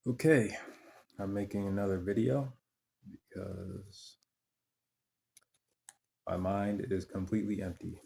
Okay, I'm making another video because my mind is completely empty.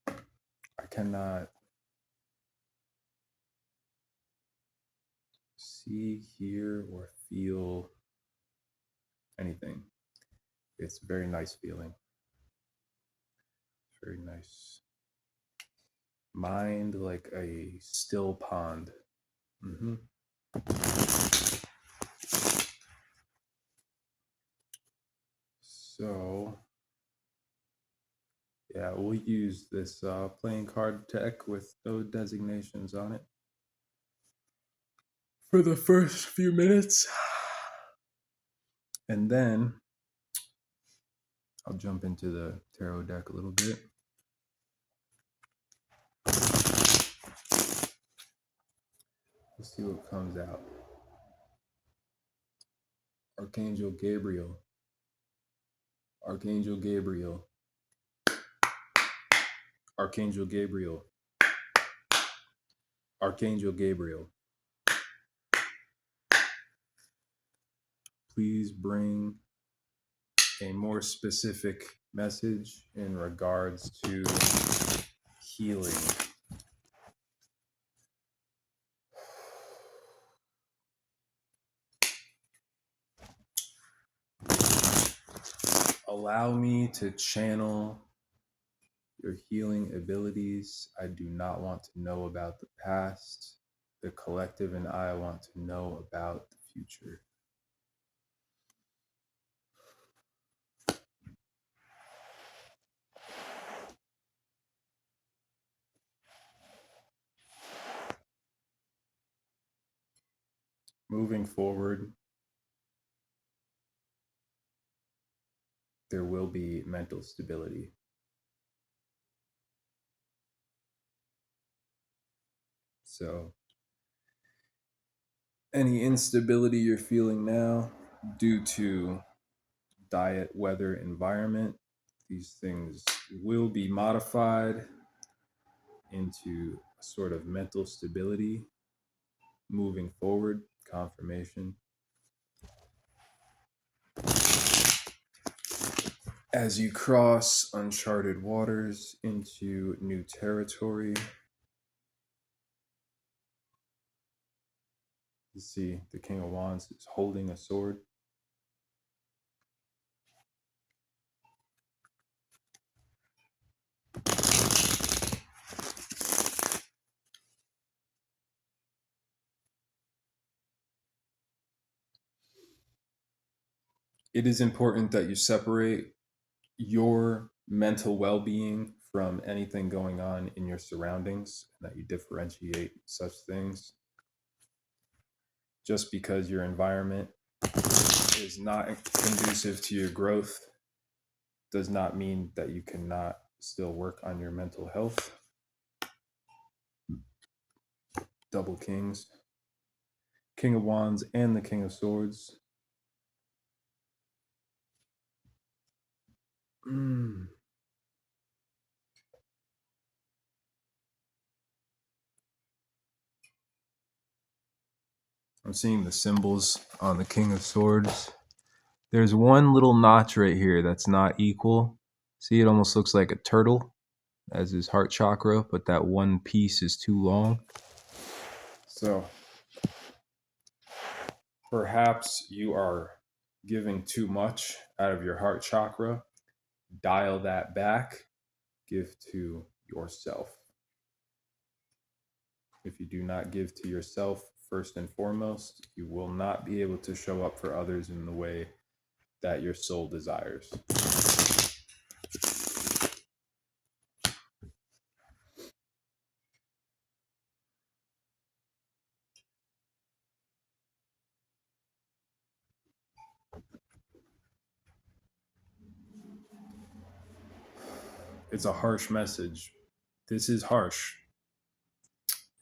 I cannot see, hear, or feel anything. It's a very nice feeling. Very nice. Mind like a still pond. Mm-hmm. So, yeah, we'll use this playing card deck with no designations on it for the first few minutes. And then I'll jump into the tarot deck a little bit. Let's see what comes out. Archangel Gabriel. Archangel Gabriel. Archangel Gabriel. Archangel Gabriel. Please bring a more specific message in regards to healing. Allow me to channel your healing abilities. I do not want to know about the past. The collective and I want to know about the future. Moving forward, there will be mental stability. So, any instability you're feeling now due to diet, weather, environment, these things will be modified into a sort of mental stability moving forward. Confirmation. As you cross uncharted waters into new territory, you see the King of Wands is holding a sword. It is important that you separate your mental well-being from anything going on in your surroundings, and that you differentiate such things. Just because your environment is not conducive to your growth does not mean that you cannot still work on your mental health. Double Kings, King of Wands and the King of Swords. I'm seeing the symbols on the King of Swords. There's one little notch right here that's not equal. See, it almost looks like a turtle as his heart chakra, but that one piece is too long. So perhaps you are giving too much out of your heart chakra. Dial that back. Give to yourself. If you do not give to yourself first and foremost, you will not be able to show up for others in the way that your soul desires. It's a harsh message. This is harsh.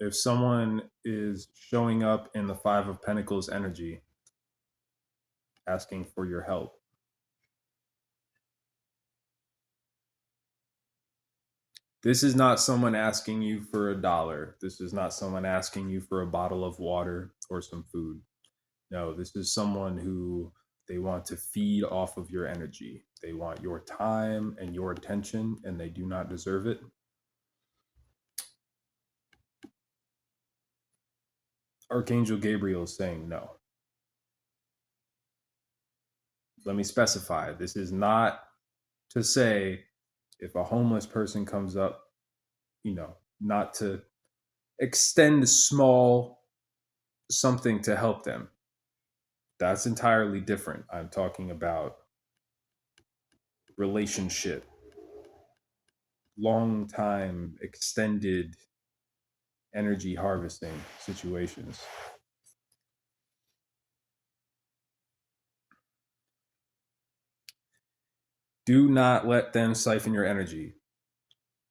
If someone is showing up in the Five of Pentacles energy, asking for your help, This is not someone asking you for $1. This is not someone asking you for a bottle of water or some food. No, this is someone who they want to feed off of your energy. They want your time and your attention, and they do not deserve it. Archangel Gabriel is saying no. Let me specify. This is not to say if a homeless person comes up, not to extend small something to help them. That's entirely different. I'm talking about relationship, long time, extended energy harvesting situations. Do not let them siphon your energy.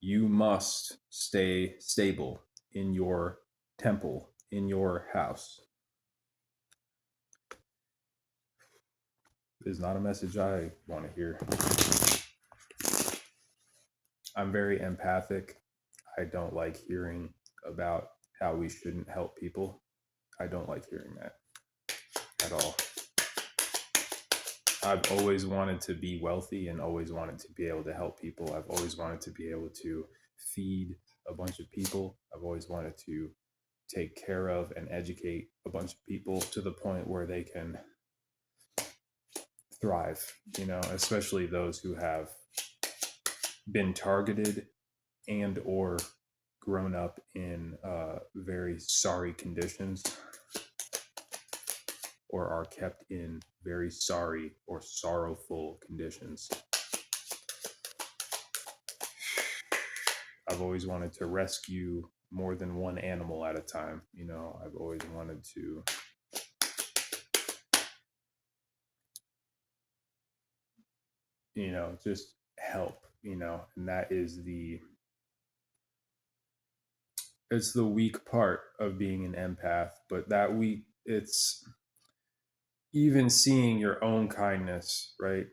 You must stay stable in your temple, in your house. It is not a message I want to hear. I'm very empathic. I don't like hearing about how we shouldn't help people. I don't like hearing that at all. I've always wanted to be wealthy and always wanted to be able to help people. I've always wanted to be able to feed a bunch of people. I've always wanted to take care of and educate a bunch of people to the point where they can thrive, especially those who have been targeted and or grown up in very sorry conditions or are kept in very sorry or sorrowful conditions. I've always wanted to rescue more than one animal at a time. I've always wanted to just help, and that is it's the weak part of being an empath, but it's even seeing your own kindness, right?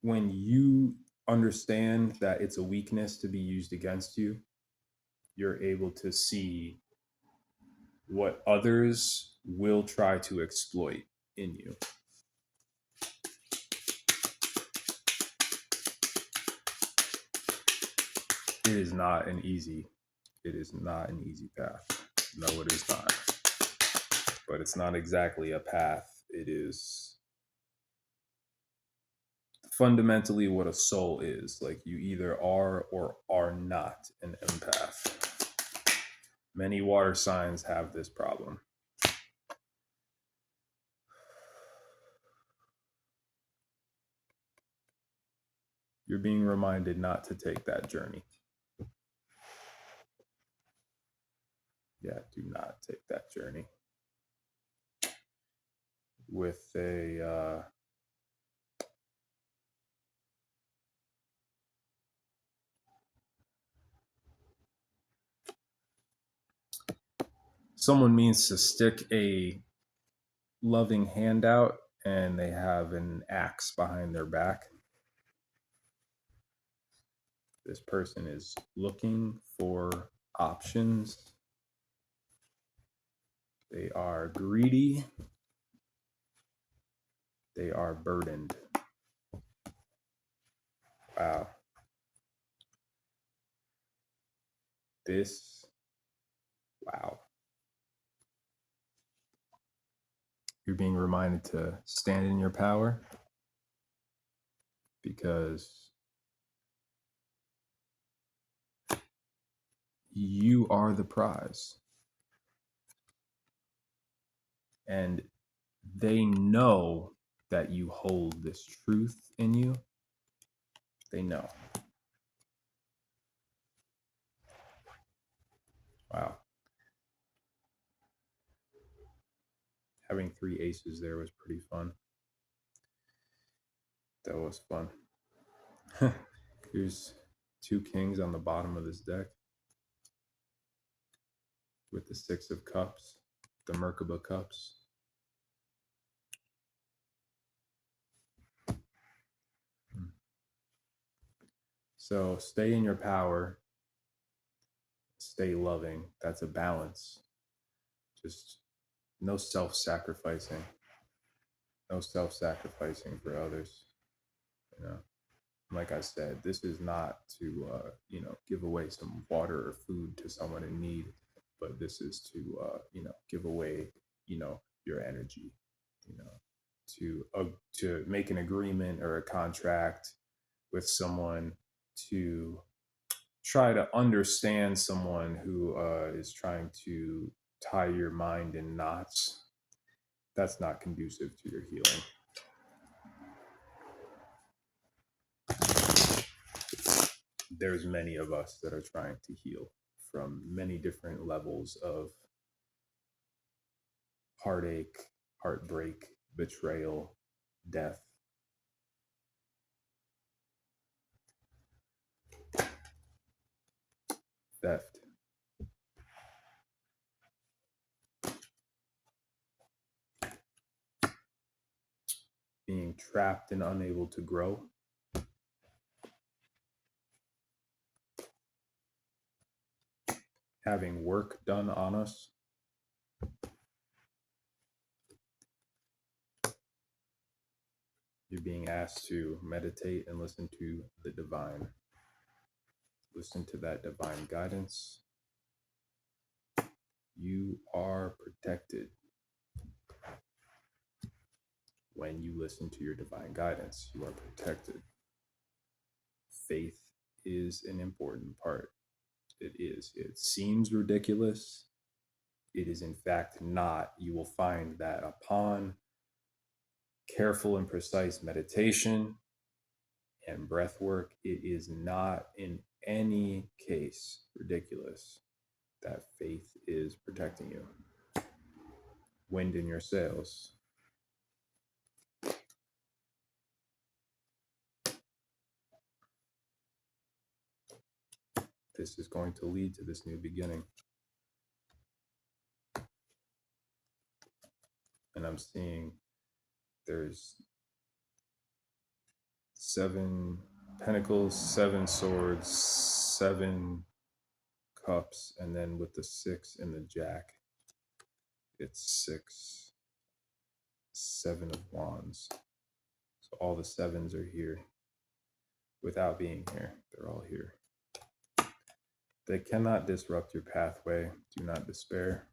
When you understand that it's a weakness to be used against you, you're able to see what others will try to exploit in you. It is not an easy path. No, it is not. But it's not exactly a path. It is fundamentally what a soul is. Like, you either are or are not an empath. Many water signs have this problem. You're being reminded not to take that journey. Yeah, do not take that journey. With someone means to stick a loving hand out and they have an axe behind their back. This person is looking for options. They are greedy. They are burdened. Wow. Wow. You're being reminded to stand in your power because you are the prize. And they know that you hold this truth in you. They know. Wow. Having 3 aces there was pretty fun. That was fun. Here's 2 kings on the bottom of this deck with the 6 of cups, the Merkaba cups. So stay in your power, stay loving. That's a balance. Just no self-sacrificing, no self-sacrificing for others. You know, like I said, this is not to give away some water or food to someone in need, but this is to give away your energy, you know, to make an agreement or a contract with someone, to try to understand someone who is trying to tie your mind in knots. That's not conducive to your healing. There's many of us that are trying to heal from many different levels of heartache, heartbreak, betrayal, death. Theft. Being trapped and unable to grow. Having work done on us. You're being asked to meditate and listen to the divine. Listen to that divine guidance. You are protected when you listen to your divine guidance. You are protected. Faith is an important part. It is. It seems ridiculous. It is in fact not. You will find that upon careful and precise meditation and breath work, it is not in any case ridiculous that faith is protecting you. Wind in your sails. This is going to lead to this new beginning. And I'm seeing there's 7 pentacles, 7 swords, 7 cups, and then with the 6 and the jack, it's 6, 7 of wands. So all the 7s are here without being here. They're all here. They cannot disrupt your pathway. Do not despair.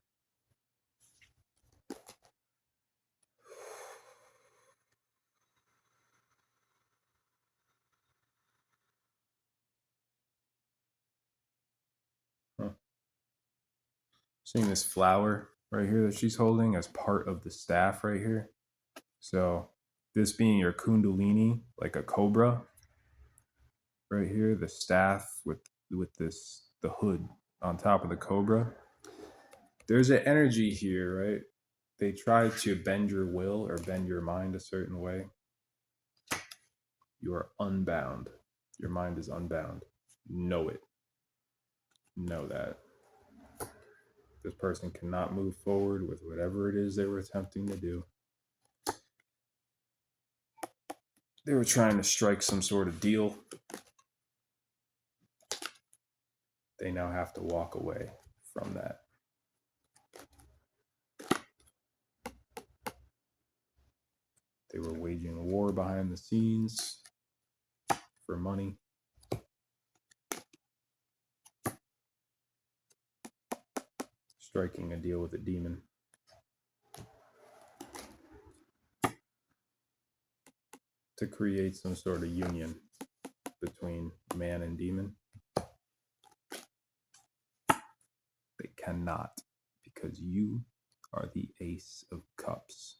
Seeing this flower right here that she's holding as part of the staff right here. So this being your kundalini, like a cobra right here, the staff with this, the hood on top of the cobra. There's an energy here, right? They try to bend your will or bend your mind a certain way. You are unbound. Your mind is unbound. Know it. Know that. This person cannot move forward with whatever it is they were attempting to do. They were trying to strike some sort of deal. They now have to walk away from that. They were waging a war behind the scenes for money. Striking a deal with a demon. To create some sort of union between man and demon. They cannot, because you are the Ace of Cups.